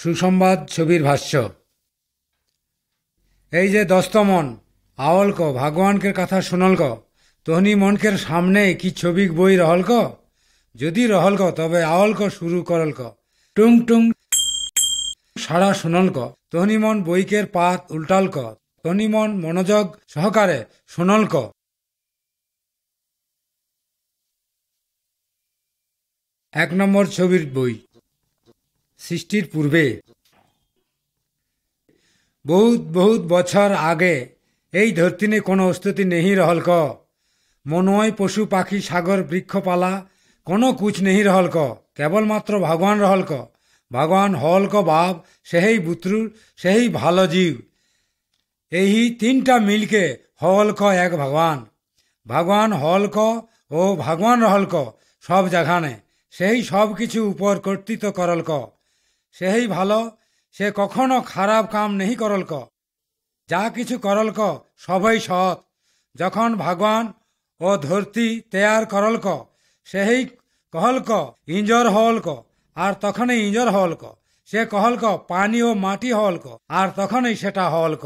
সুসংবাদ ছবির ভাষ্য। এই যে দস্তমন আওলক ভগবানকের কথা শুনলক, তোহনি মনকের সামনে কি ছবি বই রহলক? যদি রহলক তবে আওলক শুরু করলক। টুং টুং সাড়া শুনলক, তোহনি মন বইকের পাত উল্টালক, তোহনি মন মনোযোগ সহকারে শুনলক। 1 নম্বর ছবির বই। সৃষ্টির পূর্বে বহুত বহুত বছর আগে এই ধরতিনে কোনো অস্তিত্ব নেহি রহলক। মনয় পশু পাখি সাগর বৃক্ষপালা কোনো কুছ নেহি রহলক, কেবলমাত্র ভগবান রহলক। ভগবান হলক বাপ, সেই বুতরু, সেই ভালো জীব। এই তিনটা মিলকে হলক এক ভগবান। ভগবান হলক ও ভগবান রহলক সব জায়গানে, সেই সব কিছু উপর কর্তৃত্ব করলক। সেই ভালো, সে কখনো খারাপ কাম নেই করলক। যা কিছু করলক সবই সৎ। যখন ভগবান ও ধরতি তৈয়ার করলক, সেই কহলক ইঞ্জর হলক, আর তখনই ইঞ্জর হলক। সে কহলক পানি ও মাটি হলক, আর তখনই সেটা হলক।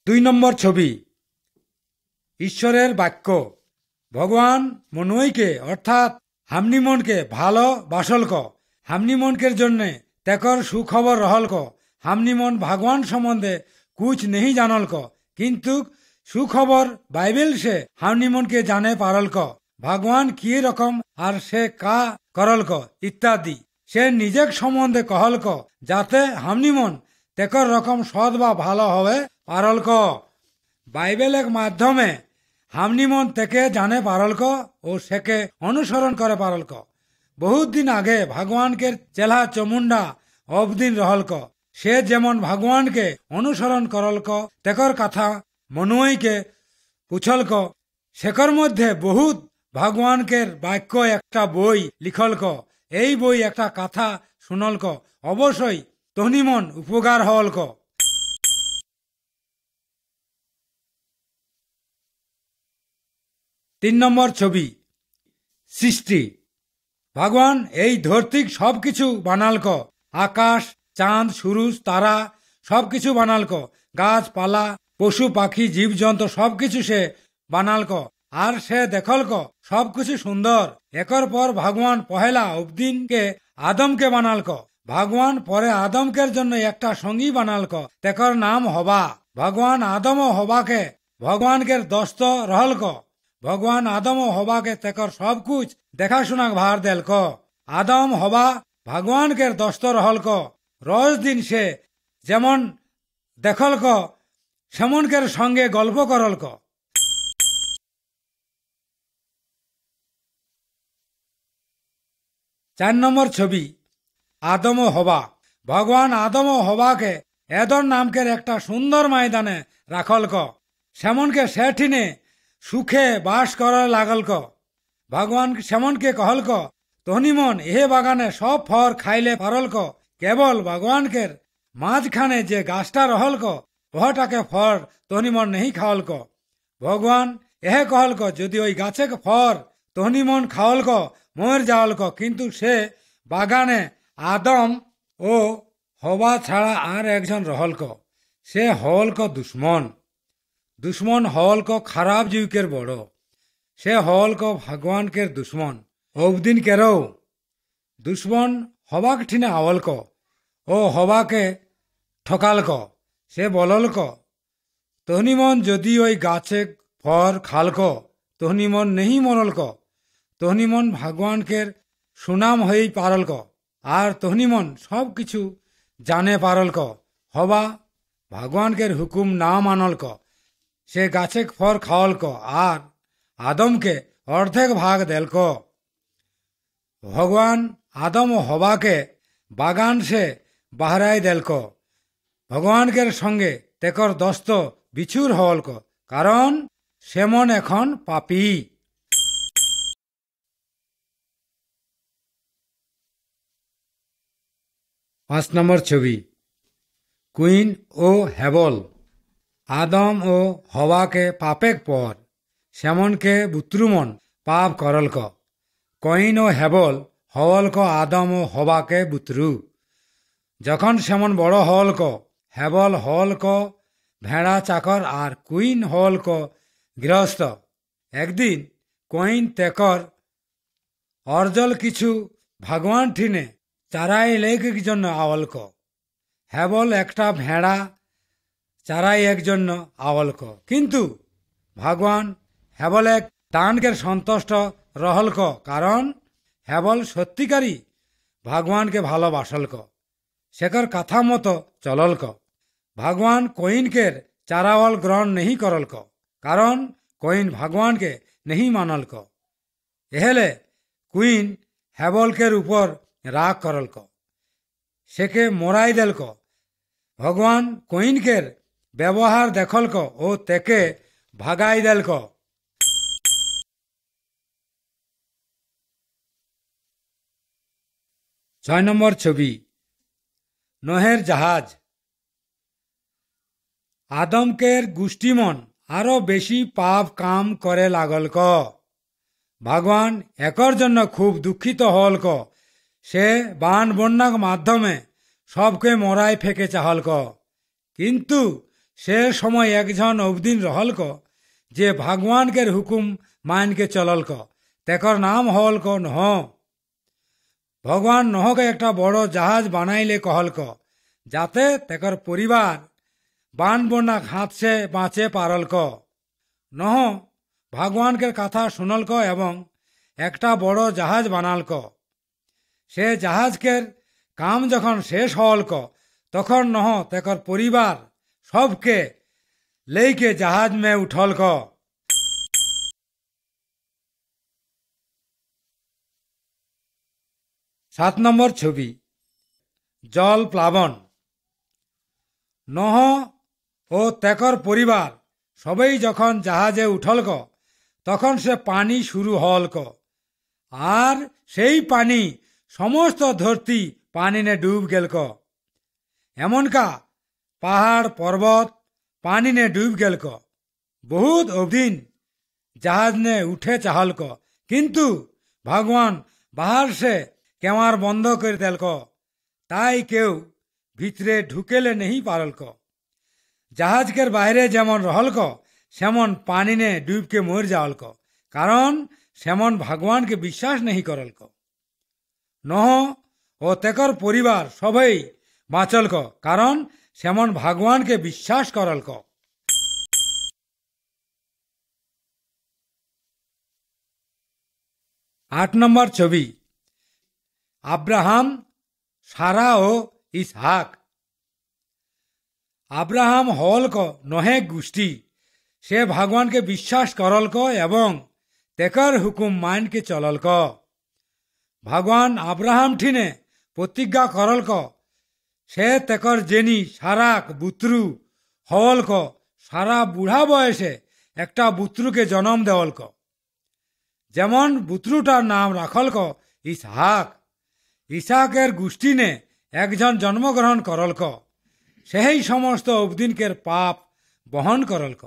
2 নম্বর ছবি। ঈশ্বরের বাক্য। ভগবান মনইকে অর্থাৎ হামনি মনকে ভালো বাসলক। হামনি মনকের জন্যে তেকর সুখবর রহলক। হামনি মন ভগবান সম্বন্ধে কুছ নেই জানলক, কিন্তু সুখবর বাইবেল সে হামনি মনকে জানে পারলক। ভগবান কি রকম আর সে কা করলক ইত্যাদি সে নিজের সম্বন্ধে কহলক, যাতে হামনি মন তেকর রকম সৎ বা ভালো হবে পারলক। বাইবেলের মাধ্যমে হামনি মন থেকে জানে পারলক ও সেকে অনুসরণ করে পারলক। বহুত দিন আগে ভগবানকে চেলা চমুন্ডা অবদিন রহলক। সে যেমন ভগবানকে অনুসরণ করলক, তেকর কথা মনুইকে পুছলক। সেকর মধ্যে বহুত ভগবানকে বাক্য একটা বই লিখলক। এই বই একটা কথা শুনলক, অবশ্যই তহনি মন উপকার হলক। 3 নম্বর ছবি। সৃষ্টি। ভগবান এই ধরতিক সবকিছু বানালক। আকাশ, চাঁদ, সূরজ, তারা সবকিছু বানালক। গাছপালা, পশু পাখি, জীবজন্তু সবকিছু সে বানালক। আর সে দেখলক সবকিছু সুন্দর। একর পর ভগবান পহেলা অবদিনকে আদমকে বানালক। ভগবান পরে আদমকের জন্য একটা সঙ্গী বানালক, তেকর নাম হবা। ভগবান আদম ও হবাকে ভগবানকে দস্ত রহলক। ভগবান আদম ও হবাকে তেকর সব কুছ দেখাশোনা ভার দেলক। আদম হবা ভগবানকে দস্ত রহলক। রোজ দিন সে যেমন দেখলক সেমনকের সঙ্গে গল্প করলক। 4 নম্বর ছবি। আদম ও হবা। ভগবান আদম ও হবাকে এদর নামকের একটা সুন্দর ময়দানে রাখলক। সেমনকে সেঠিনে সুখে বাস করার লাগলক। ভগবান সেমনকে কহলক, তোহনি মন এ বাগানে সব ফল খাইলে পারলক, কেবল ভগবানকে মাঝখানে যে গাছটা রহলক ওহটাকে ফল তোহনি মন নেই খাওয়ালক। ভগবান এহে কহলক, যদি ওই গাছে ফল তোহনি মন খাওয়ালক মর যাওয়ালক। কিন্তু সে বাগানে আদম ও হবা ছাড়া আর একজন রহলক। সে হলক দুশ্মন। দুশ্মন হলক খারাপ জীবকের বড়। সে হলক ভগবানকে দুশ্মন। অবদিন কেরও দুশ্মন হবাক ঠিনে আওলক ও হবাকে ঠকালক। সে বললক, তোহনি মন যদি ওই গাছে ফল খালক, তোহনি মন নেই মরলক। তোহনি মন ভগবানকে সুনাম হয়েই পারলক, আর তোহনি মন সব কিছু জানে পারলক। হবা ভগবানকে হুকুম না মানলক। সে গাছে ফল খাওয়ালক আর আদমকে অর্ধেক ভাগ দেলক। ভগবান আদম ও হবাকে বাগান সে বাহরাই দেলক। ভগবানকের সঙ্গে তেকর দস্ত বিছুর হলক, কারণ সেমন এখন পাপী। 5 নম্বর ছবি। কুইন ও হেবল। আদম ও হওয়াকে পাপেক পর সেমনকে বুত্রুমন পাপ করলক। কইন ও হেবল হওলক আদম ও হবাকে বুতরু। যখন সেমন বড় হওলক, হেবল হওলক ভেড়া চাকর আর কুইন হওলক গৃহস্থ। একদিন কইন তেকর অর্জল কিছু ভগবান ঠিনে চারাই লেগের জন্য আওলক। হেবল একটা ভেড়া চারাই এক জন্য আওলক। কিন্তু ভগবান হেবল এক দানকে সন্তুষ্ট রহলক, কারণ হেবল সত্যিকারই ভগবানকে ভালোবাসলক, সেকর কথা মতো চললক। ভগবান কইনকের চারাওয়াল গ্রহণ नहीं করলক, কারণ কইন ভগবানকে नहीं মানলক। এহেলে কুইন হেবলকের উপর রাগ করলক, সেকে মরাই দেলক। ভগবান কইনকের ব্যবহার দেখলক ও তেকে ভাগাই দেলক। 6 নম্বর ছবি, নোহের জাহাজ। আদমকের গোষ্ঠীমন আরো বেশি পাপ কাম করে লাগলক। ভগবান একর জন্য খুব দুঃখিত হলক। সে বান বন্যার মাধ্যমে সবকে মরাই ফেকে চাহলক। কিন্তু সে সময় একজন অবদিন রহলক যে ভগবানকের হুকুম মানকে চললক। তেকর নাম হলক নহ। ভগবান নহকে একটা বড় জাহাজ বানাইলে কহলক, যাতে তেকর পরিবার বান বন্যা হাত সে বাঁচে পারলক। নহ ভগবানকের কথা শুনলক এবং একটা বড় জাহাজ বানালক। সে জাহাজকের কাম যখন শেষ হলক, তখন নহ তেকর পরিবার সবকে লেইকে জাহাজ মে উঠলক। 7 নম্বর ছবি, জল প্লাবন। নহ ও তেকর পরিবার সবাই যখন জাহাজে উঠলক, তখন সে পানি শুরু হলক, আর সেই পানি সমস্ত ধরতি পানিনে ডুব গেলক। এমনকা পাহাড় পর্বত পানিনে ডুব গেলক। বহুত অবদিন জাহাজ নে উঠে চাহলক, কিন্তু ভগবান বাহার সে কেমার বন্ধ করে দেলক, তাই কেউ ভিতরে ঢুকেলে नहीं পারলক। জাহাজকের বাইরে যেমন রহলক, সেমন পানিনে ডুবকে মর যাওলক, কারণ সেমন ভগবানকে বিশ্বাস नहीं করলক। নহ ও তেকর পরিবার সবাই বাঁচলক, কারণ সেমন ভগবানকে বিশ্বাস করলক। 8 নম্বর ছবি, আব্রাহাম, সারা ও ইসহাক। আব্রাহাম হলক নহে গোষ্ঠী। সে ভগবানকে বিশ্বাস করলক এবং তেকর হুকুম মানকে চললক। ভগবান আব্রাহাম ঠিনে প্রতিজ্ঞা করলক, সে তেকর জেনি সারাক বুতরু হলক, সারা বুড়া বয়সে একটা বুতরুকে জন্ম দেওলক। যেমন বুতরুটার নাম রাখলক ইসহাক। ইসাকের গোষ্ঠী নে একজন জন্মগ্রহণ করলক, সেই সমস্ত অবদিনকের পাপ বহন করলক।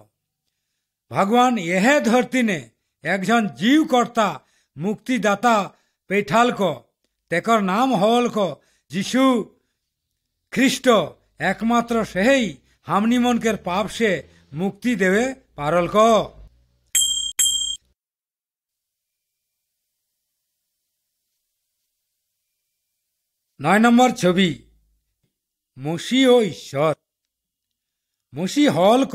ভগবান এহে ধরতি নে একজন জীবকর্তা মুক্তিদাতা পেঠালক, তেকর নাম হলক যিশু খ্রিস্ট। একমাত্র সেই হামনি মনকের পাপ সে মুক্তি দেবে পারলক। 9 নম্বর ছবি, মসি ও ঈশ্বর। মসি হলক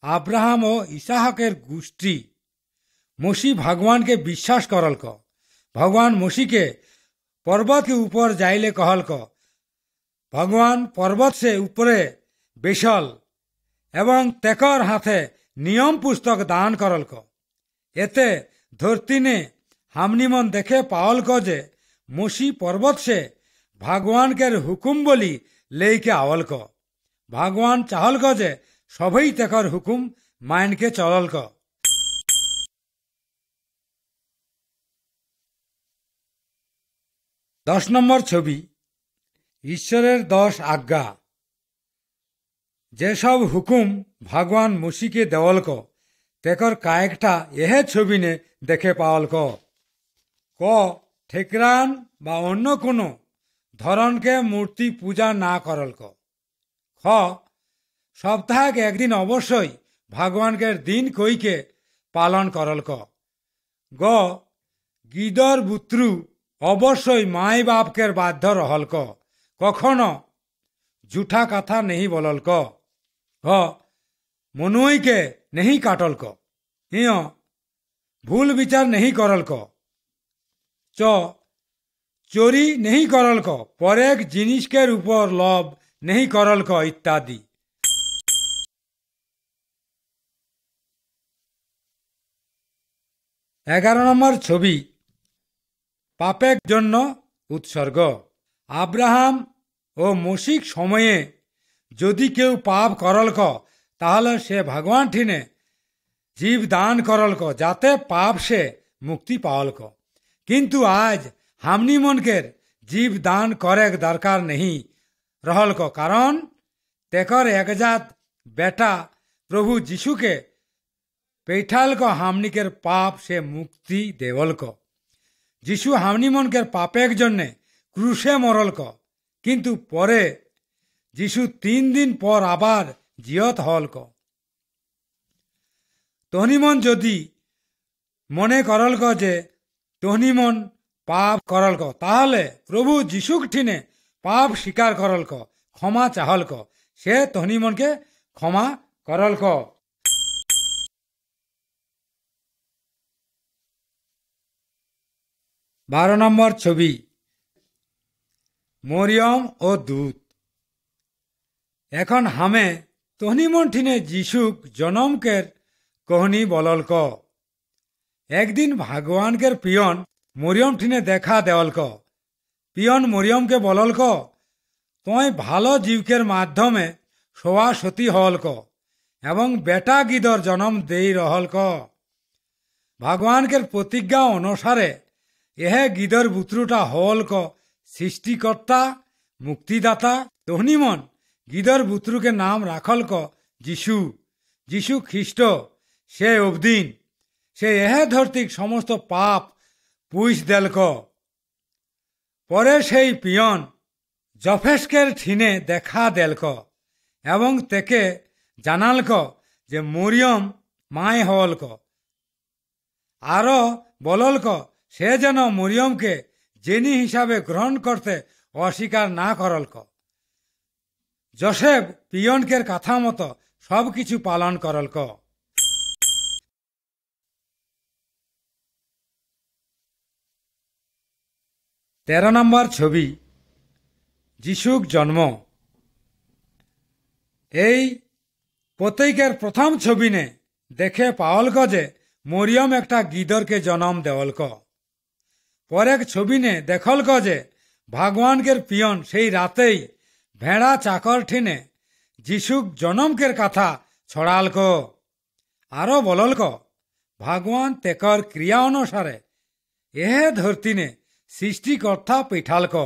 আব্রাহাম ও ইসাহাকের গোষ্ঠী। মসি ভগবানকে বিশ্বাস করলক। ভগবান মসিকে पर्वत के ऊपर जाइले कहलक। भगवान पर्वत से ऊपरे बेसल एवं तेकर हाथे नियम पुस्तक दान करलक। एते धरती ने हामनिमन देखे पावलक जे मसी पर्वत से भगवान के हुकुम बोली लेके आवलक। भगवान चाहलक जे सभी तेकर हुकुम मान के चललक। 10 নম্বর ছবি ঈশ্বরের 10 আজ্ঞা। যেসব হুকুম ভগবান মসিকে দেওয়ালক তেকর কায়েকটা এহে ছবি নে দেখে পাওয়ালক। ক ঠেকরান বা অন্য কোনো ধরনকে মূর্তি পূজা না করল ক। খ সপ্তাহে একদিন অবশ্যই ভগবানকে দিন কইকে পালন করল ক। গ গিদর বুত্রু অবশ্যই মাই বাপকের বাধ্য রহল ক, কখনো জুঠা কথা নেই বলল ক। ঘ মনুইকে নেই কাটল ক, ইয় ভুল বিচার নেই করল ক। চ চोरी नहीं करल क, परेक जिनिस के ऊपर लोभ नहीं करल क इत्यादि। 11 নম্বর ছবি পাপের জন্য উৎসর্গ। আব্রাহাম ও মসিক সময়ে যদি কেউ পাপ করল ক তাহলে সে ভগবান ঠিনে জীব দান করল ক যাতে পাপ সে মুক্তি পাওয়াল ক। কিন্তু আজ हमनी मनकेर जीव दान करे दरकार नहीं रहल को, कारण तेकर एकजात बेटा प्रभु जीशु के पैठाल को हमनी केर पाप से मुक्ति देवल को। जीशु हमनी मन केर पापेर जन्य क्रूसे मरल को, किन्तु परे जीशु 3 दिन पर आबार जियत हल को। तहनी मन जदि मने करल को जे तहनी मन पाप करल को ताहले प्रभु जीशुक ठीने पाप स्वीकार करल को क्षमा चाहल को, से तहनी मन के क्षमा करल को। 12 নম্বর ছবি মরিয়ম ও दूत। এখন হামে তহনি মন ঠিনে जीशुक जन्म केर कहनी बोलल को। एक दिन भगवान केर पियन मरियम ठीने देखा देवल को। पियन मरियम के बोलल को तोय भालो जीवकेर माध्यमे सोवा सती हल को एवं बेटा गिदर जन्म दे रहल को। भगवान केर प्रतिज्ञा अनुसारे यह गिदर बुत्रुटा हल को सृष्टिकर्ता मुक्तिदाता। तहनी मन गिदर बुत्रु के नाम राखल को जीशु, जीशु ख्रीष्ट। से अबदिन से यह धरती समस्त पाप पुइस देल को। परे सेई पियन जफेस्केर ठीने देखा देल को एवं तेके जानाल को जे मरियम माय हल को। आरो बोलल को से जेन मरियम के जेनी हिसाबे ग्रहण करते अस्वीकार ना करल को। जोसेफ पियन केर कथा मतो सब किछु पालन करल को। 13 নম্বর ছবি जीशुक जन्म। এই প্রতীকের প্রথম ছবি নে দেখে পাওয়াল ক যে মরিয়ম একটা গিদর के जन्म देवल को। পরেক ছবি নে দেখল ক যে भगवान केर पियन সেই রাতেই भेड़ा चाकर ठीने जीशुक जन्म केर कथा छड़ाल को। आरो बोलल को भगवान तेकर क्रिया अनुसारे यह धरती ने सृष्टिकर्ता पैठाल को।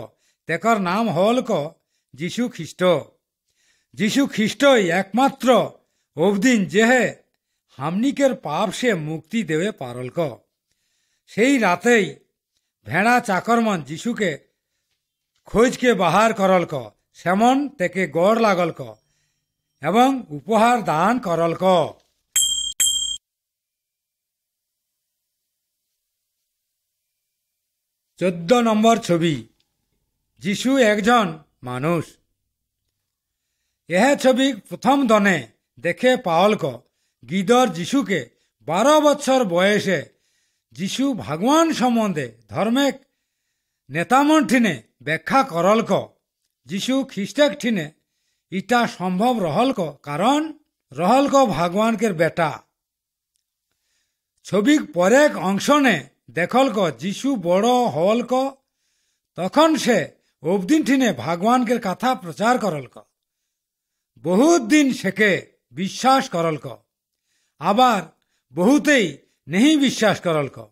तेकर नाम हल को जीशु ख्रीष्ट। जीशु ख्रीष्ट एकमात्र अबदिन जेहे हमनी केर पाप से मुक्ति देवे पारल को। सेई रातेई भेड़ा चाकर मन जीशु के खोज के बाहर करल को, सेमन तेके गड़ लागल को एवं उपहार दान करल को। 14 নম্বর ছবি जीशु एकजन मानुष। यह छवि प्रथम दने देखे पावल को गिदर जीशु के 12 बछर बयसे जीशु भगवान सम्बन्धे धर्मेक नेतामन ठीने व्याख्या करल को। जीशु ख्रीष्टक ठीने इटा सम्भव रहल को कारण रहल को भगवान के बेटा। छवि परेक अंश ने देखल को जीशु बड़ो हल को तखन से अबदिन ठीने भगवान के कथा प्रचार करल को। बहुत दिन सेके विश्वास करल को, आबार बहुतेई नहीं विश्वास करल को।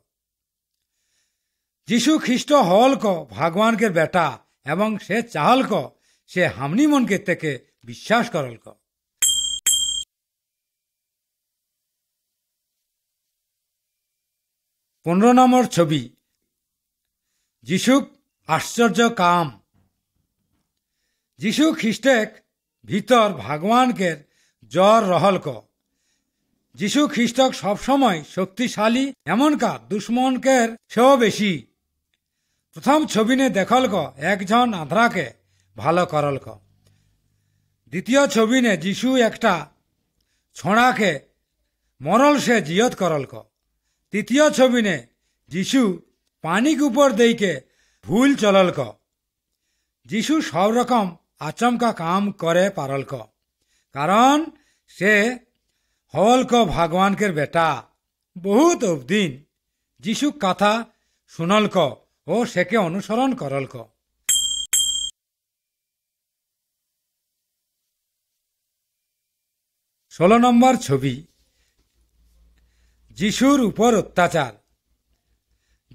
जीशु ख्रीष्ट हल को भगवान के बेटा एवं से चाहल को से हमनी मन के तेके विश्वास करल को। 15 নম্বর ছবি যিশুক আশ্চর্য কাম। যিশু খ্রিস্টেক ভিতর ভগবানকে জ্বর রহলক। যিশু খ্রিস্টক সবসময় শক্তিশালী, এমনকা দুশ্মনকের সেও বেশি। প্রথম ছবিনে দেখলক একজন আঁধরাকে ভালো করলক। দ্বিতীয় ছবিনে যিশু একটা ছোঁড়াকে মরল সে জিয়ত করলক। তৃতীয় ছবিনে যিশু পানিক উপর দেইকে ভুল চললক। যিশু সব রকম আচমকা কাম করে পারলক, কারণ সে হলক ভগবানকের বেটা। বহুত অবদিন যিশু কথা শুনলক ও সেকে অনুসরণ করলক। 16 নম্বর ছবি, যিশুর উপর অত্যাচার।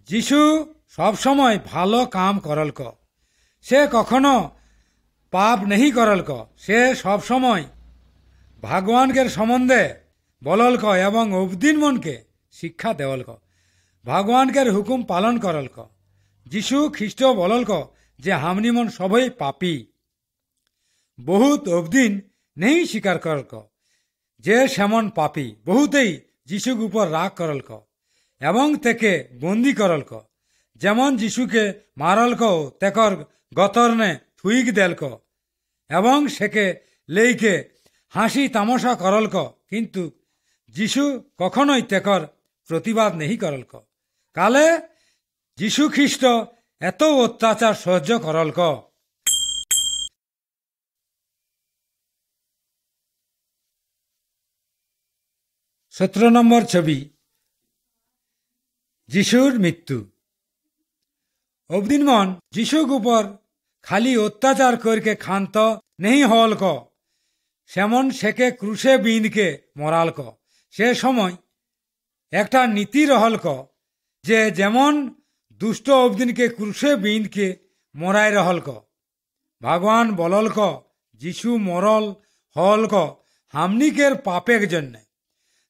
যিশু সবসময় ভালো কাম করলক। সে কখনো পাপ নেই করলক। সে সবসময় ভগবানকের সম্বন্ধে বললক এবং অবদিন মনকে শিক্ষা দেওয়ালক। ভগবানকের হুকুম পালন করলক। যিশু খ্রিস্ট বললক যে হামনি মন সবই পাপী। বহুত অবদিন নেই স্বীকার করলক যে সেমন পাপী। বহুতেই যিশুক উপর রাগ করলক এবং তেকে বন্দি করলক। যেমন যিশুকে মারলক, তেকর গতরনে থুইক দেলক এবং সেকে লেইকে হাসি তামাশা করলক। কিন্তু যিশু কখনোই তেকর প্রতিবাদ নেই করলক। কালে যিশু খ্রিস্ট এত অত্যাচার সহ্য করলক। 17 নম্বর ছবি, যিশুর মৃত্যু। অবদিন মন যিশুক উপর খালি অত্যাচার করকে ক্ষান্ত নেই হলক, সেমন সেকে ক্রুশে বিঁধকে মরালক। সে সময় একটা নীতি রহলক যে যেমন দুষ্ট অবদিনকে ক্রুশে বিঁধকে মরাই রহলক। ভগবান বললক যিশু মরল হলক হামনিকের পাপের জন্যে।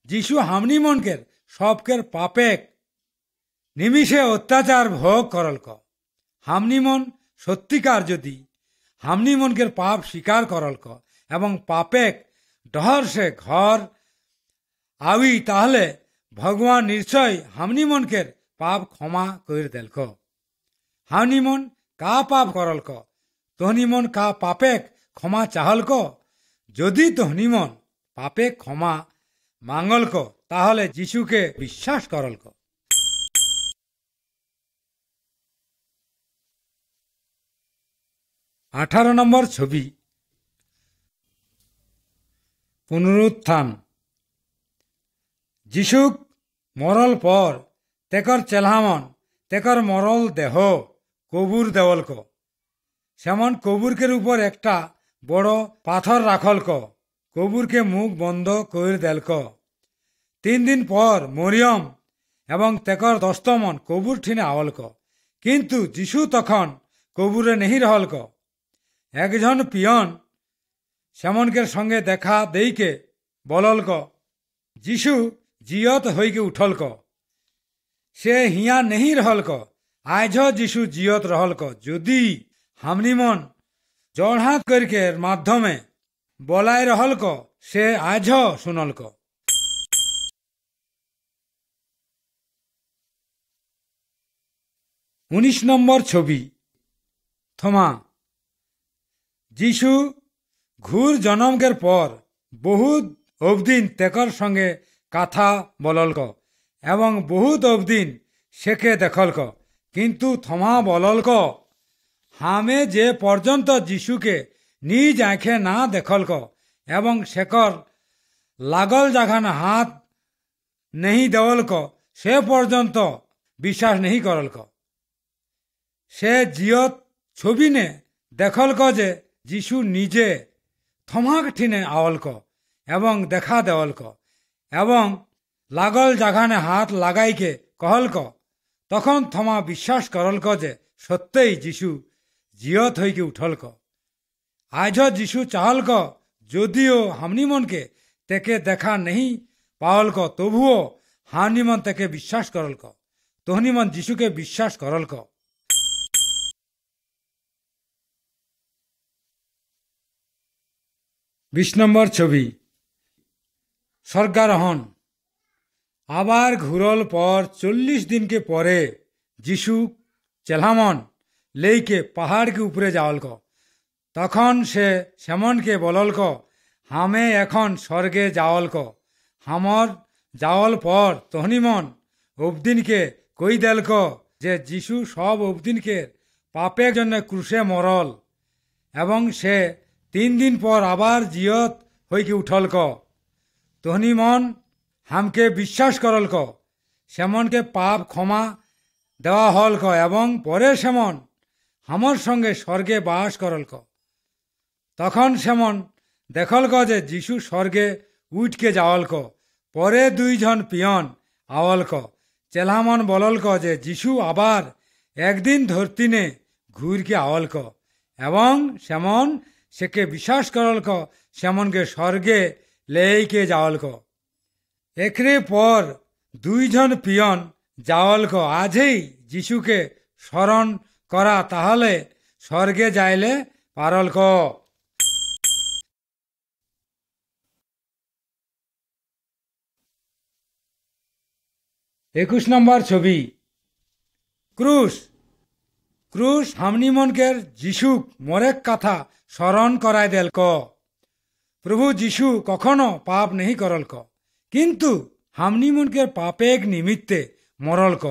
যিশু হামনি মনকের সবকের পাপেক নিমিষে অত্যাচার ভোগ করলক। হামনি মন সত্যিকার যদি হামনি মনকের পাপ স্বীকার করলক এবং পাপেক ডহর সে ঘর আউি, তাহলে ভগবান নিশ্চয় হামনি মনকের পাপ ক্ষমা করে দেলক। হামনি মন কা পাপ করলক, তোহনি মন কা পাপেক ক্ষমা চাহলক। যদি তোহনি মন পাপেক ক্ষমা মাঙ্গলক, তাহলে যিশুকে বিশ্বাস করলক। 18 নম্বর ছবি, পুনরুত্থান। যিশুক মরল পর তেকর চেলহামন তেকর মরল দেহ কবুর দেওলক। সেমন কবুরকের উপর একটা বড় পাথর রাখলক। কবুরকে মুখ বন্ধ করে দেলক। 3 দিন পর মরিয়ম এবং তেকর দস্তমন কবুর ঠিনে আওলক। কিন্তু যিশু তখন কবুরে নেই রহলক। একজন পিয়ন সেমনকের সঙ্গে দেখা দেইকে বললক যিশু জিয়ত হইকে উঠলক। সে হিয়া নেই রহলক। আজ যিশু জিয়ত রহলক যদি হামনি মন জড়হাত করকে মাধ্যমে বলাই রহলক সে আজ শুনলক। 19 নম্বর ছবি, থমা। যিশু ঘুর জনমকের পর বহুত অবদিন তেকর সঙ্গে কথা বললক এবং বহুত অবদিন সেকে দেখলক। কিন্তু থমা বললক হামে যে পর্যন্ত যিশুকে নিজ আঁখে না দেখলক এবং সেকর লাগল জাগান হাত নেই দেওলক, সে পর্যন্ত বিশ্বাস নেই করলক। সে জিয়ত ছবিনে দেখলক যে যিশু নিজে থমাক ঠিনে আওলক এবং দেখা দেওলক এবং লাগল জাগানে হাত লাগাইকে কহলক। তখন থমা বিশ্বাস করলক যে সত্যই যিশু জিয়ত হইকে উঠলক। আজ যিশু চাহলক যদিও হামনি মনকে তেকে দেখা নেই পাওলক, তবুও হামনি মন তেকে বিশ্বাস করলক। তোহনি মন যিশুকে বিশ্বাস করলক। 20 নম্বর ছবি স্বর্গারোহণ। আবার ঘুরল পর 40 দিনকে পরে যিশু চেলামন লেইকে পাহাড়কে উপরে যাওয়ালক। তখন সে সেমনকে বললক, হামে এখন স্বর্গে যাওয়ালক। হামর যাওয়াল পর তহনিমন অবদিনকে কই দেলক যে যিশু সব অবদিনকে পাপের জন্য ক্রুশে মরল এবং সে 3 দিন পর আবার জিয়ত হইকে উঠলক। তহনিমন হামকে বিশ্বাস করলক, সেমনকে পাপ ক্ষমা দেওয়া হলক এবং পরে সেমন হামর সঙ্গে স্বর্গে বাস করলক। তখন সেমন দেখলক যে যিশু স্বর্গে উঠকে যাওয়ালক। পরে 2 জন পিয়ন আওয়ালক। চেলামন বললক যে যিশু আবার একদিন ধরতিনে ঘুরকে আওয়ালক এবং সেমন সেকে বিশ্বাস করলক, সেমনকে স্বর্গে লেইকে যাওয়ালক। একরে পর 2 জন পিয়ন যাওয়ালক আজই যিশুকে স্মরণ করা, তাহলে স্বর্গে যাইলে পারলক। 21 নম্বর ছবি ক্রুশ। ক্রুশ হামনিমনকের যিশুক মরেক কথা স্মরণ করায় দেলক। প্রভু যিশু কখনো পাপ নেই করলক, কিন্তু হামনিমনকের পাপেক নিমিত্তে মরলক।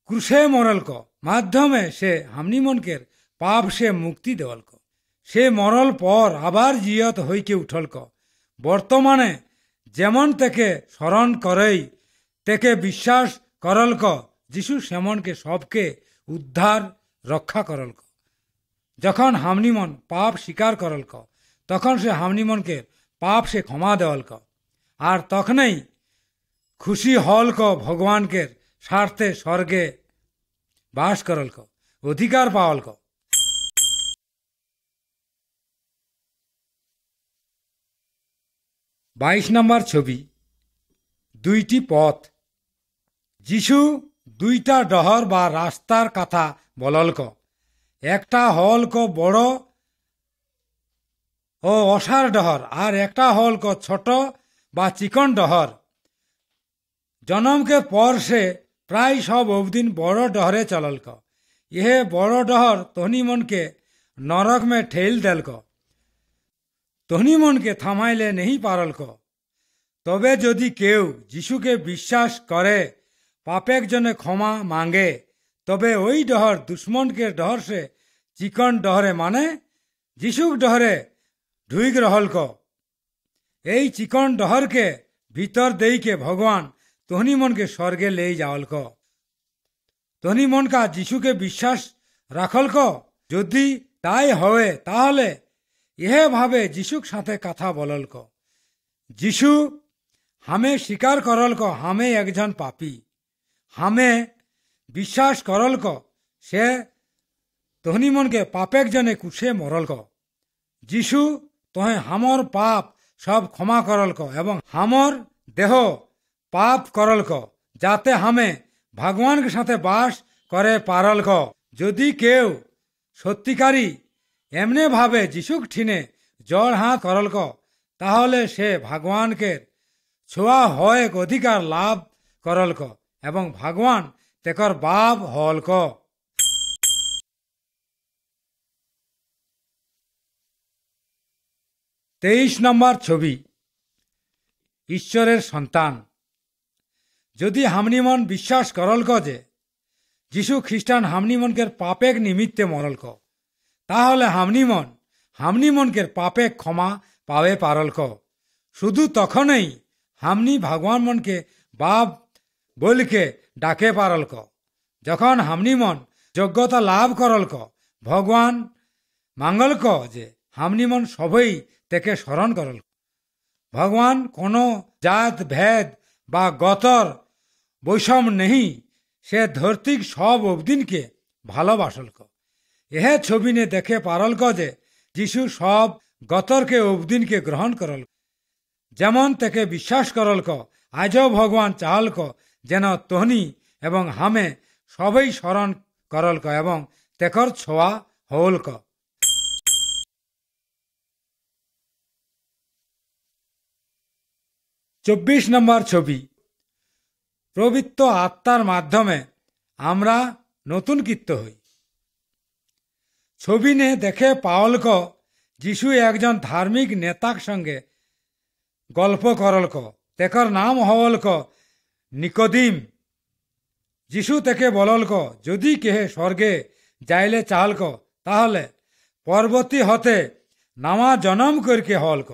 ক্রুশে মরলক মাধ্যমে সে হামনিমনকের পাপ সে মুক্তি দেওয়ালক। সে মরল পর আবার জিয়ত হইকে উঠলক। বর্তমানে যেমন থেকে স্মরণ করেই তেকে বিশ্বাস করলক, যিশু সেমনকে সবকে উদ্ধার রক্ষা করলক। যখন হামনিমন পাপ স্বীকার করলক, তখন সে হামনিমনকে পাপ সে ক্ষমা দেওয়ালক। আর তখনই খুশি হলক ভগবানকে স্বার্থে স্বর্গে বাস করলক, অধিকার পাওয়ালক। 22 নম্বর ছবি 2টি পথ। যিশু 2টা ডহর বা রাস্তার কথা বললক। একটা হলক বড় ও অসার ডহর, আর একটা হলক ছোট বা চিকন ডহর। জনমকে পর সে প্রায় সব অবদিন বড় ডহরে চললক। ইহে বড় ডহর তহনিমনকে নরক মে ঠেল দেলক। তহনিমনকে থামাইলে নেই পারলক। তবে যদি কেউ যিশুকে বিশ্বাস করে, পাপের জন্য ক্ষমা মাঙ্গে, তবে ওই ডহর দুশ্মনকে ডহর সে চিকন ডহরে মানে যিশুক ডহরে ঢুইক রহলক। এই চিকন ডহরকে ভিতর দেইকে ভগবান তহনিমনকে স্বর্গে লেই যাওয়ালক। তহনিমনকা যিশুকে বিশ্বাস রাখলক। যদি তাই হয় তাহলে ইহে ভাবে যিশুক সাথে কথা বললক। যিশু হামে স্বীকার করলক হামে একজন পাপী। হামে বিশ্বাস করলক সে তহনিমনকে পাপের জনে কুশে মরলক। যিশু তহে হামর পাপ সব ক্ষমা করলক এবং হামর দেহ পাপ করলক, যাতে হামে ভগবানকে সাথে বাস করে পারলক। যদি কেউ সত্যিকারী এমনে ভাবে যিশুক ঠিনে জড় হাত করলক, তাহলে সে ভগবানকে ছোঁয়া হয় অধিকার লাভ করলক এবং ভগবান তেকর বাপ হলক। 23 নম্বর ছবি ঈশ্বরের সন্তান। যদি হামনিমন বিশ্বাস করলক যে যিশু খ্রিস্টান হামনিমনকের পাপেক নিমিত্তে মরলক, তাহলে হামনিমনকের পাপে ক্ষমা পাবে পারলক। শুধু তখনই হামনি ভগবান মনকে বাপ বলকে ডাকে পারলক, যখন হামনিমন যোগ্যতা লাভ করলক। ভগবান মাঙ্গলক যে হামনিমন সবই তেকে স্মরণ করলক। ভগবান কোনো জাত ভেদ বা গতর বৈষম নেই, সে ধরতিক সব অবদিনকে ভালোবাসলক। এহে ছবি নে দেখে পারলক যে যিশু সব গতরকে অবদিনকে গ্রহণ করলক। যেমন তেকে বিশ্বাস করলক, আজও ভগবান চাহলক যেন তহনি এবং হামে সবই স্মরণ করলক এবং তেকর ছোঁয়া হলক। 24 নম্বর ছবি, পবিত্র আত্মার মাধ্যমে আমরা নতুন কীর্ত হই। ছবি নে দেখে পাওলক যিশু একজন ধার্মিক নেতার সঙ্গে গল্প করলক। তেকর নাম হওলক নিকোদিম। যিশু থেকে বললক, যদি কেহে স্বর্গে যাইলে চালক, তাহলে পরবর্তী হতে নামা জনম করকে হলক।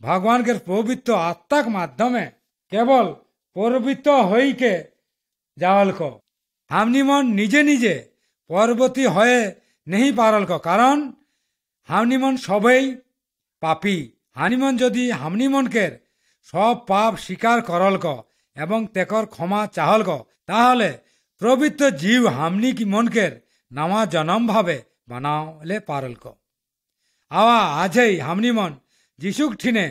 ভগবানকে পবিত্র আত্মার মাধ্যমে কেবল পবিত্র হইকে যাওয়ালক। হামনিমন নিজে নিজে পরবর্তী হয়ে নেই পারলক, কারণ হামনিমন সবই পাপী। হানিমন যদি হামনিমনকে সব পাপ স্বীকার করলক এবং তেকর ক্ষমা চাহলক, তাহলে পবিত্র জীব হামনি কি মনকের নামা জনম ভাবে বানালে পারলক। আওয়া আজই হামনিমন যিশুক ঠিনে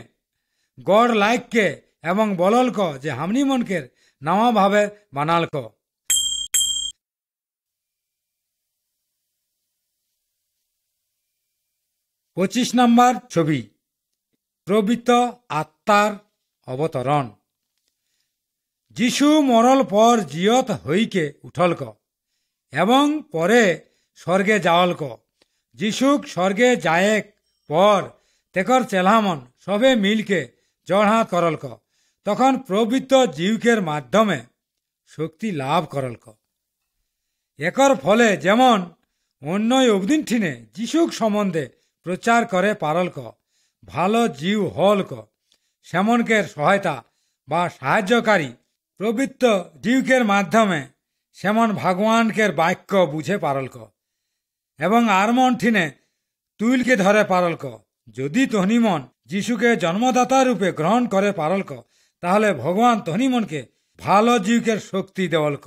গড় লাইককে এবং বললক যে হামনিমনকের নামা ভাবে বানালক। 25 নম্বর ছবি, পবিত্র আত্মার অবতরণ। যিশু মরল পর জিয়ত হইকে উঠলক এবং পরে স্বর্গে যাওয়ালক। যিশুক স্বর্গে যায়েক পর তেকর চেলামন সবে মিলকে জড়হাত করলক। তখন পবিত্র জীবকের মাধ্যমে শক্তি লাভ করলক। একর ফলে যেমন অন্য অবদিন ঠিনে যিশুক সম্বন্ধে প্রচার করে পারলক, ভালো জীব হলক, সেমনকের সহায়তা বা সাহায্যকারী পবিত্র জীবকের মাধ্যমে সেমন ভগবানকের বাক্য বুঝে পারলক এবং আর মন ঠিনে তুইলকে ধরে পারলক। যদি তহনিমন যিশুকে জন্মদাতা রূপে গ্রহণ করে পারলক, তাহলে ভগবান তহনিমনকে ভালো জীবকের শক্তি দেওয়ালক।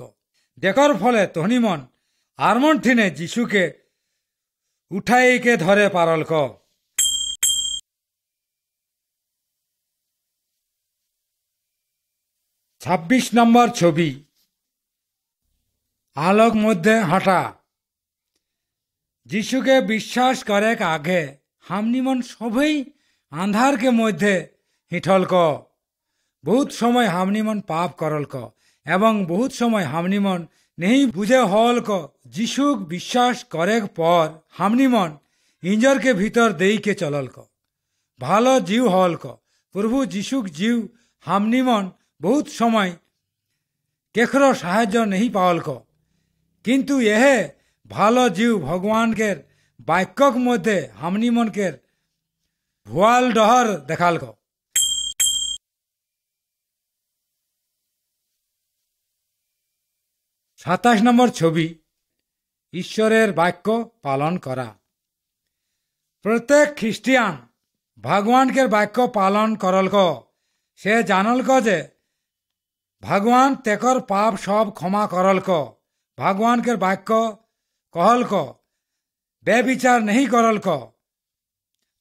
দেখর ফলে তহনিমন আর মন ঠিনে যিশুকে উঠাইকে ধরে পারলক। 26 নম্বর ছবি, আলোক মধ্যে হাঁটা। যিশুকে বিশ্বাস করে আগে হামনিমন সবই আন্ধারকে মধ্যে হিঁঠলক। বহুত সময় হামনিমন পাপ করলক এবং বহুত সময় হামনিমন নেই বুঝে হলক। যিশুক বিশ্বাস করে পর হামনিমন ইঞ্জরকে ভিতর দেইকে চললক, ভালো জীব হলক। প্রভু যিশুক জীব হামনিমন বহুত সময় কেখরো সাহায্য নেই পাওয়ালক, কিন্তু এহে ভালো জীব ভগবানকের বাক্যক মধ্যে হামনিমনকের ভুয়াল ডহর দেখালক। 27 নম্বর ছবি, ঈশ্বরের বাক্য পালন করা। প্রত্যেক খ্রিস্টিয়ান ভগবানকের বাক্য পালন করলক। সে জানলক যে ভগবান তেকর পাপ সব ক্ষমা করলক। ভগবানকের বাক্য कहलक बेविचार नहीं करलक,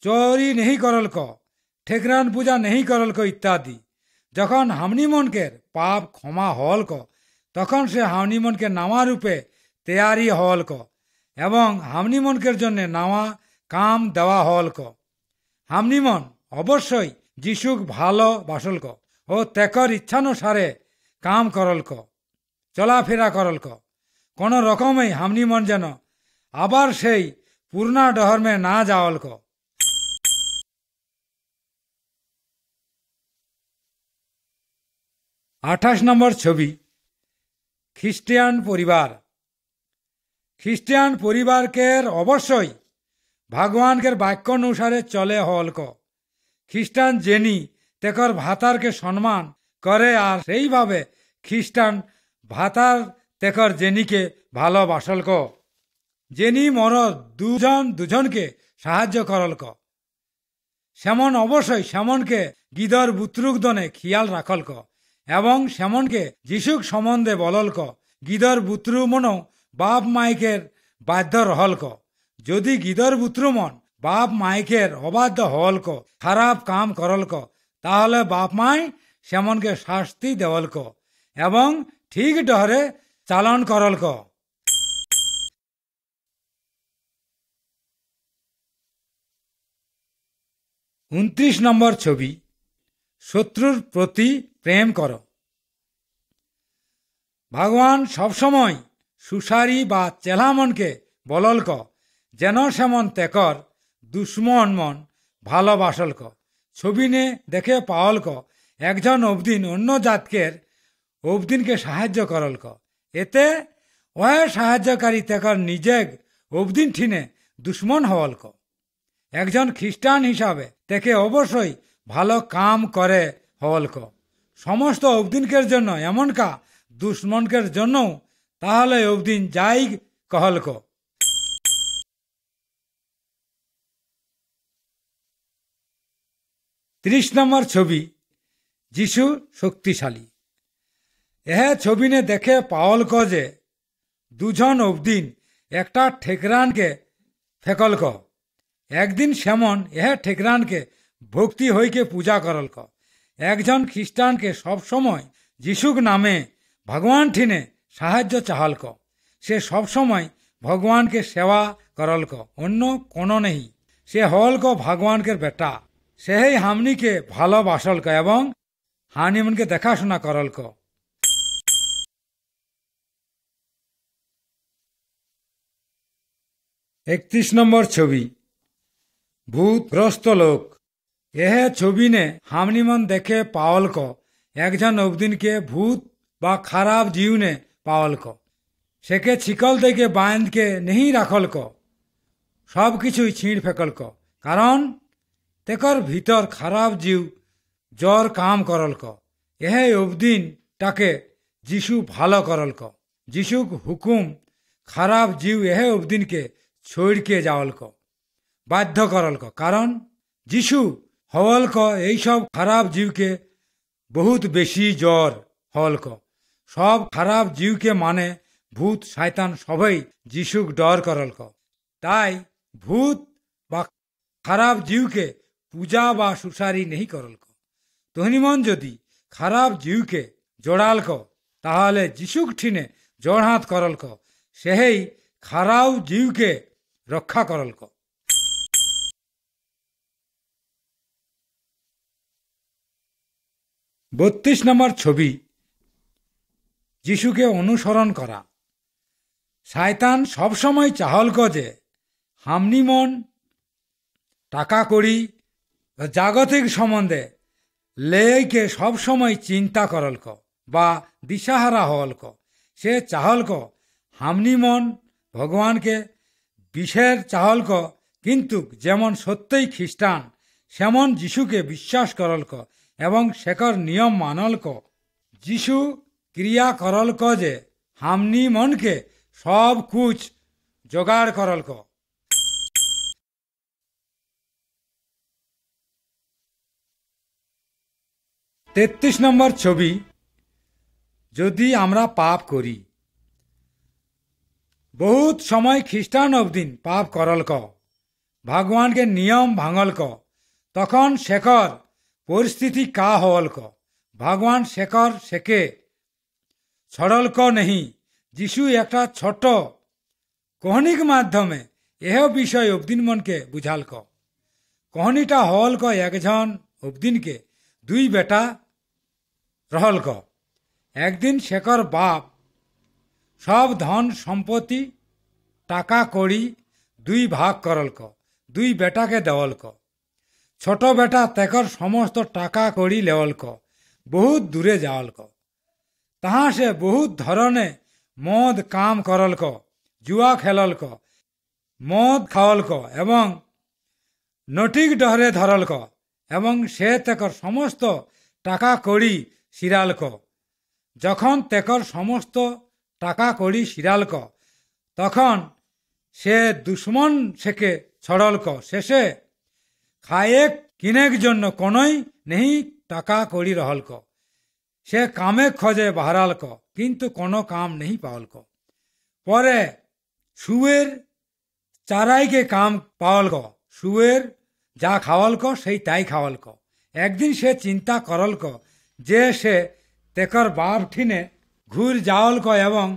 चोरी नहीं करलक, ठेकरान पूजा नहीं करलक इत्यादि। जखन हमनी मन के पाप क्षमा हलक तखन से हमनी मन के नावा रूपे तैयारी हलक एवं हमनी मन के जन्य नावा काम देवा हलक। हमनी मन अवश्य যিশুক ভালোবাসলক ও তেকর ইচ্ছানুসারে কাম করলক, চলাফেরা করলক। কোন রকমেই হামনি মন যেন আবার সেই পুরনা ডহরমে না যাওয়ালক। 28 নম্বর ছবি, খ্রিস্টিয়ান পরিবার। খ্রিস্টিয়ান পরিবারকে অবশ্যই ভগবানকের বাক্য অনুসারে চলে হলক। খ্রিস্টান জেনি তেকর ভাতারকে সম্মান করে আর সেইভাবে খ্রিস্টান ভাতার তেকর জেনিকে ভালোবাসলক। জেনি মরদ দুজন দুজনকে সাহায্য করলক। সেমন অবশ্যই সেমনকে গিদর বুত্রুকদনে খেয়াল রাখলক এবং সেমনকে যিশুক সম্বন্ধে বললক। গিদর বুত্রু মনও বাপ মাইকের বাধ্য রহলক। যদি গিদর বুত্রুমন বাপ মাইকের অবাধ্য হলক, খারাপ কাম করলক, তাহলে বাপ মাই সেমনকে শাস্তি দেওয়ালক এবং ঠিক ডহরে চালন করলক। 29 নম্বর ছবি, শত্রুর প্রতি প্রেম করো। ভগবান সবসময় সুসারি বা চেলামনকে বললক যেন সেমন তেকর দুশ্মন মন ভালোবাসলক। ছবিনে দেখে পাওলক একজন অবদিন অন্য জাতকের অবদিনকে সাহায্য করলক। এতে ওয়ে সাহায্যকারী তেকর নিজেগ অবদিন ঠিনে দুশ্মন হওয়ালক। একজন খ্রিস্টান হিসাবে তেকে অবশ্যই ভালো কাম করে হওয়ালক। সমস্ত অবদিনকের জন্য এমনকা দুশ্মনকের জন্য তাহলে অবদিন যাই কহলক। 30 নম্বর ছবি যিশু শক্তিশালী। এহে ছবিনে দেখে পাওলক যে দুজন অবদিন একটা ঠেকরানকে ফেকলক। একদিন সেমন এহে ঠেকরানকে ভক্তি হইকে পূজা করলক। একজন খ্রিস্টানকে সবসময় যিশুক নামে ভগবান ঠিনে সাহায্য চাহলক। সে সবসময় ভগবানকে সেবা করলক, অন্য কোনো নেই। সে হলক ভগবানকে বেটা। সেই হামনিকে ভালোবাসলক এবং হানিমনকে দেখাশোনা করলক। 31 নম্বর ছবি ভূতগ্রস্ত লোক। এহে ছবিনে হামনিমন দেখে পাওলক একজন অবদিনকে ভূত বা খারাপ জীবনে পাওলক। সেকে ছিকল থেকে বাঁধকে নেই রাখলক, সব কিছুই ছিঁড় ফেকলক, কারণ তেকর ভিতর খারাপ জীব জ্বর কাম করলক। এহে অবদিন তাকে যিশু ভালো করলক। যিশুক হুকুম খারাপ জীব এহে অবদিনকে ছড়কে যাওয়ালক, বাধ্য করলক, কারণ যিশু হওয়ালক এইসব খারাপ জীবকে বহুত বেশি জ্বর হওয়ালক। সব খারাপ জীবকে মানে ভূত শয়তান সবাই যিশুক ডর করলক। তাই ভূত বা খারাপ জীবকে পূজা বা সুসারি নেই করলক। তহনিমন যদি খারাপ জীবকে জোড়ালক তাহলে যিশুক ঠিনে জোড়হাত করলক, সেই খারাপ জীবকে রক্ষা করলক। 32 নম্বর ছবি যিশুকে অনুসরণ করা। শয়তান সবসময় চাহলক যে হামনিমন টাকা কড়ি জাগতিক সম্বন্ধে লেইকে সবসময় চিন্তা করলক বা দিশাহারা হলক। সে চাহলক হামনিমন ভগবানকে বিষের চাহলক, কিন্তু যেমন সত্যই খ্রিস্টান সেমন যিশুকে বিশ্বাস করলক এবং শেখর নিয়ম মানলক। যিশু ক্রিয়া করলক যে হামনি মনকে সব কুছ জোগাড় করলক। 33 নম্বর ছবি যদি আমরা পাপ করি। বহুত সময় খ্রিস্টান অবদিন পাপ করলক, ভগবানকে নিয়ম ভাঙলক, তখন শেখর পরিস্থিতি কা হলক। ভগবান শেখর সেকে ছড়লক নেহি। যিশু একটা ছোট কহনিক মাধ্যমে এহ বিষয় অবদিন মনকে বুঝালক। কহনিটা হলক একজন অবদিনকে দুই বেটা রহলক। একদিন শেখর বাপ সব ধন সম্পত্তি টাকা কড়ি দুই ভাগ করলক, দুই বেটাকে দেওয়ালক। ছোট বেটা তেকর সমস্ত টাকা কড়ি লেওয়ালক, বহুত দূরে যাওয়ালক। তাহা সে বহুত ধরনে মদ কাম করলক, জুয়া খেললক, মদ খাওয়ালক এবং নটিক ডহরে ধরলক, এবং সে তেকর সমস্ত টাকা কড়ি সিরালক। যখন তেকর সমস্ত টাকা কড়ি সিরালক তখন সে দুশ্মন সেকে ছড়লক। শেষে খায়েক কিনেক জন্য কোনই নেই টাকা কড়ি রহলক। সে কামে খোঁজে বাহারালক, কিন্তু কোনো কাম নেই পাওয়ালক। পরে শুয়ের চারাইকে কাম পাওয়ালক। শুয়ের যা খাওয়ালক সেই তাই খাওয়ালক। একদিন সে চিন্তা করলক যে সে তেকর বাপ ঠিনে ঘুর যাওয়ালক এবং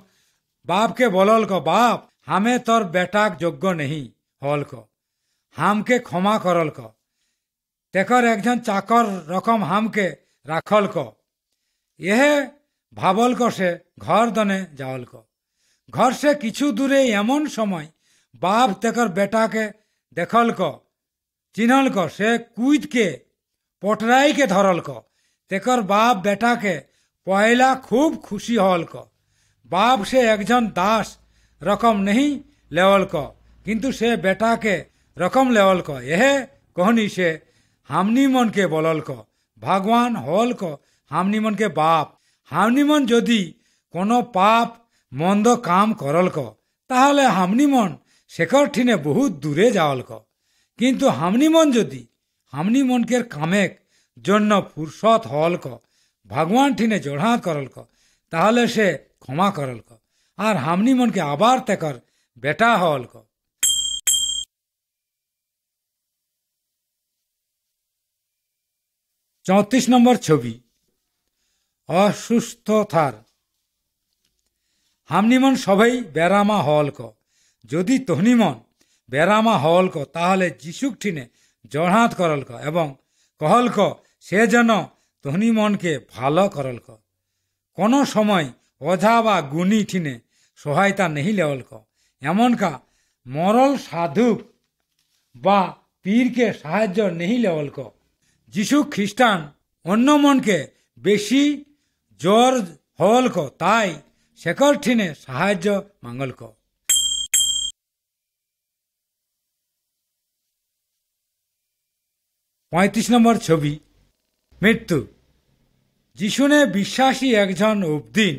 বাপকে বললক, বাপ হামে তোর বেটাক যোগ্য নেই হলক, হামকে ক্ষমা করলক। তেকর একজন চাকর রকম হামকে রাখল ক। এহে ভাবল ক সে ঘর দনে যাওল ক। ঘর সে কিছু দূরে এমন সময় বাপ তেকর বেটাকে দেখল ক, চিনল ক। সে কুইদকে পটরাইকে ধরল ক। তেকর বাপ বেটাকে পয়লা খুব খুশি হল ক। বাপ সে একজন দাস রকম नहीं लेवल क, किंतु से बेटा के रकम लेवल क। यह कहनी से हमनी मन के बोलल क। भगवान हल क हमनी मन के बाप। हमनी मन यदि कोनो पाप मंद काम करल क ताहले हमनी मन शेखर ठीने बहुत दूरे जावल क। किंतु हमनी मन यदि हमनी मन के कामेक जन्न फुर्सत हल क भगवान ठीने जोड़ात करल क ताहले से क्षमा करल क और हमनी मन के आबार तेकर बेटा हल क। 34 নম্বর ছবি অসুস্থতার। হামনি মন সবাই বেরামা হল ক। যদি তোহনি মন বেরামা হল ক তাহলে যিশুক ঠিনে জড়হাত করল ক এবং कहल क সে যেন তোহনি মনকে ভালো করল ক। কোনো সময় ওঝা বা গুণী ঠিনে সহায়তা नहीं लेवल क। एमन का मरल साधुक बा पीर के साहाय्य नहीं लेवल क। যিশু খ্রিস্টান অন্য মনকে বেশি জ্বর হল ক তাই শেখর ঠিনে সাহায্য মাঙ্গল ক। 35 নম্বর ছবি মৃত্যু। যিশুনে বিশ্বাসী একজন উপদিন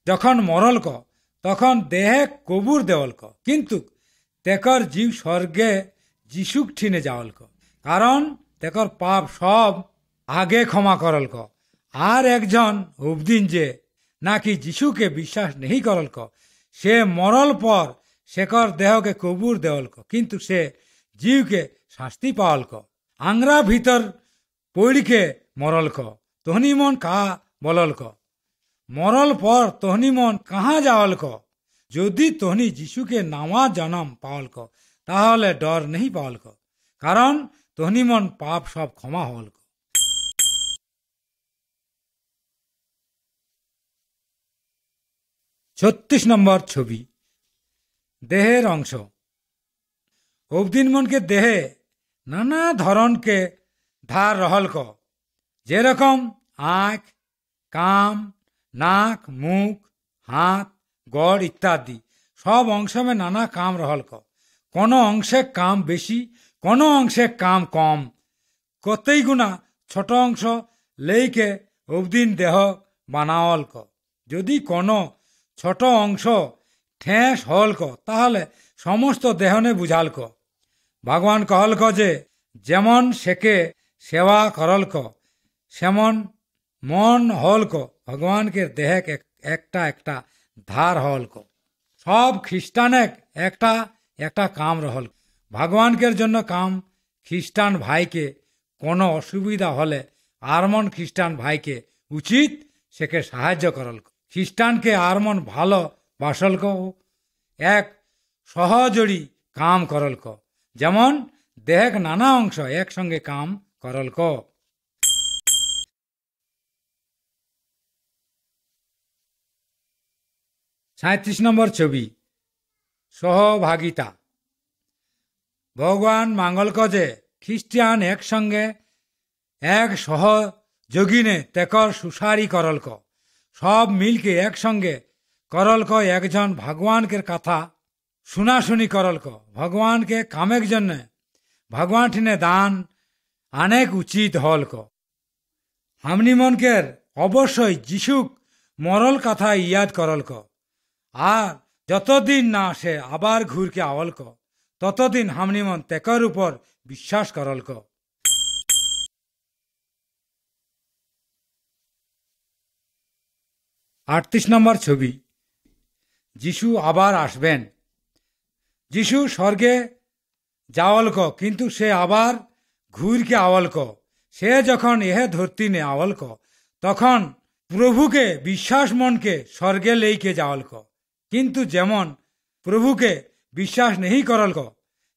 যখন মরল ক তখন দেহে কবুর দেওয়াল ক, কিন্তু তেকর জীব স্বর্গে যিশুক ঠিনে যাওয়াল ক, কারণ তেকর পাপ সব আগে ক্ষমা করল ক। আর একজন উপদিন যে নাকি যিশুকে বিশ্বাস नहीं করল ক সে মরল পর শেখর দেহকে কবুর দেওয়াল ক, কিন্তু সে জীবকে শাস্তি পাওয়াল ক। আংরা ভিতর পড়িকে মরল ক। তোহনি মন কাহা বলল ক। মরল পর তোহনি মন কাহা যাওয়াল ক। যদি তোহনি যিশুকে নামা জনম পাওয়াল ক তাহলে ডর नहीं পাওয়াল ক, কারণ তোহনি মন পাপ সব ক্ষমা হল ক। 36 নম্বর ছবি দেহের অংশ। অবদিন মনকে দেহে নানা ধরনকে ধার রহল ক, যেরকম আঁখ, কাম, নাক, মুখ, হাত, গড় ইত্যাদি সব অংশ में নানা কাম রহল ক। কোনো অংশে কাম বেশি, কোনো অংশে কাম কম। কতই গুণা ছোট অংশ লেইকে অবদিন দেহ বানাওয়াল ক। যদি কোনো ছোট অংশ ঠেস হল ক তাহলে সমস্ত দেহনে বুঝাল ক। ভগবান कहल क যে যেমন সেকে সেবা করল ক সেমন মন হল ক ভগবান के দেহ একটা একটা ধার হল ক। সব খ্রিস্টানেক একটা একটা কাম রহল। ভগবানকের জন্য কাম খ্রিস্টান ভাইকে কোনো অসুবিধা হলে আরমন খ্রিস্টান ভাইকে উচিত সেকে সাহায্য করল ক। খ্রিস্টানকে আরমন ভালো বাসল ক, এক সহজড়ি কাম করল ক, যেমন দেহেক নানা অংশ একসঙ্গে কাম করল ক। 37 নম্বর ছবি সহভাগিতা। ভগবান মাঙ্গল ক যে খ্রিস্টান একসঙ্গে এক সহযোগিনে তেকর সুসারি করল ক। সব মিলকে একসঙ্গে করল ক একজন ভগবানকে কথা শুনাশুনি করল ক। ভগবানকে কামের জন্য ভগবান ঠিনে দান অনেক উচিত হল ক। হামনি মনকের অবশ্যই যিশুক মরল কথা ইয়াদ করল ক। আর যতদিন না সে আবার ঘুরকে আওয়াল ক ততদিন হামনি মন তেকর উপর বিশ্বাস করল ক। 38 নম্বর ছবি যিশু আবার আসবেন। যিশু স্বর্গে যাওয়াল ক, কিন্তু সে আবার ঘুরকে আওয়াল ক। সে যখন এহ ধরতি নে আওয়াল ক তখন প্রভুকে বিশ্বাস মনকে স্বর্গে লেইকে যাওয়াল ক। কিন্তু যেমন প্রভুকে বিশ্বাস नहीं করল ক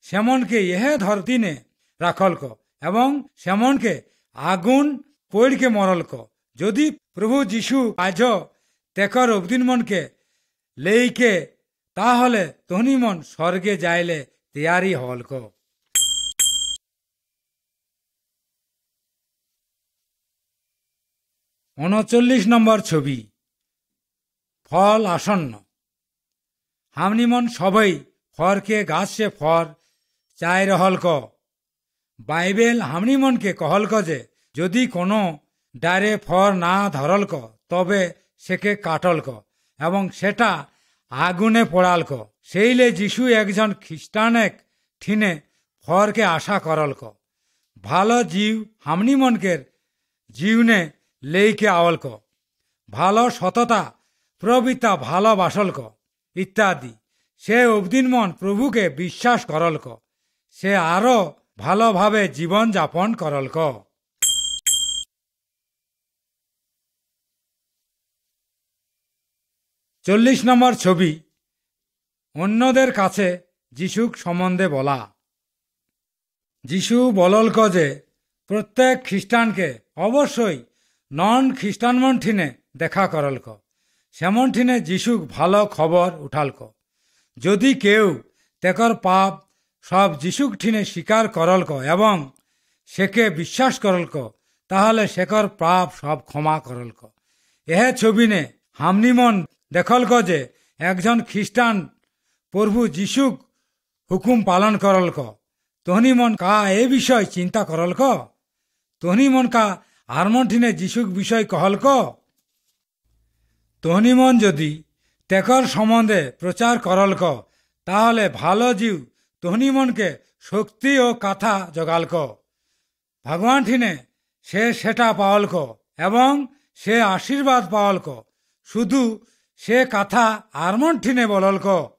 সেমনকে এহ ধরতি নে রাখল ক। এবং সেমনকে আগুন পড়কে মরলক। যদি প্রভু যিশু আজ তেকর অবদিন মনকে লেইকে তাহলে তহনি মন স্বর্গে যাইলে তৈয়ারি হলক। 39 নম্বর ছবি, ফল আসন্ন। হামনি মন সবাই ফরকে গাছে ফর চাই রহলক। বাইবেল হামনি মনকে কহলক যে যদি কোনো ডারে ফর না ধরলক তবে সেকে কাটলক এবং সেটা আগুনে পোড়ালক। সেইলে যিশু একজন খ্রিস্টানেক ঠিনে ফরকে আশা করলক। ভালো জীব হামনি মনকের জীবনে লেইকে আওলক। ভালো সততা প্রবিতা ভালোবাসলক ইত্যাদি। সে অবদিন মন প্রভুকে বিশ্বাস করলক। সে আরো ভালোভাবে জীবন যাপন করলক। 40 নম্বর ছবি, অন্যদের কাছে যিশুক সম্বন্ধে বলা। যিশু বললক যে প্রত্যেক খ্রিস্টানকে অবশ্যই নন খ্রিস্টান মন ঠিনে দেখা করলক। সেমন ঠিনে যিশুক ভালো খবর উঠালক। যদি কেউ তেকর পাপ সব যিশুক ঠিনে স্বীকার করলক এবং সেকে বিশ্বাস করলক তাহলে সেকর পাপ সব ক্ষমা করলক। এহে ছবিনে হামনি মন দেখলক যে একজন খ্রিস্টান প্রভু যিশুক হুকুম পালন করলক। তহনি মন কা এ বিষয় চিন্তা করলক। তহনি মন কা আর মন ঠিনে যিশুক বিষয় কহলক। তহনি মন যদি তেকর সম্বন্ধে প্রচার করলক তাহলে ভালো জীব তহনি মনকে শক্তি ও কথা জগালক। ভগবান ঠিনে সে সেটা পাওয়ালক এবং সে আশীর্বাদ পাওয়ালক। শুধু সে কথা আর মন ঠিনে বললক।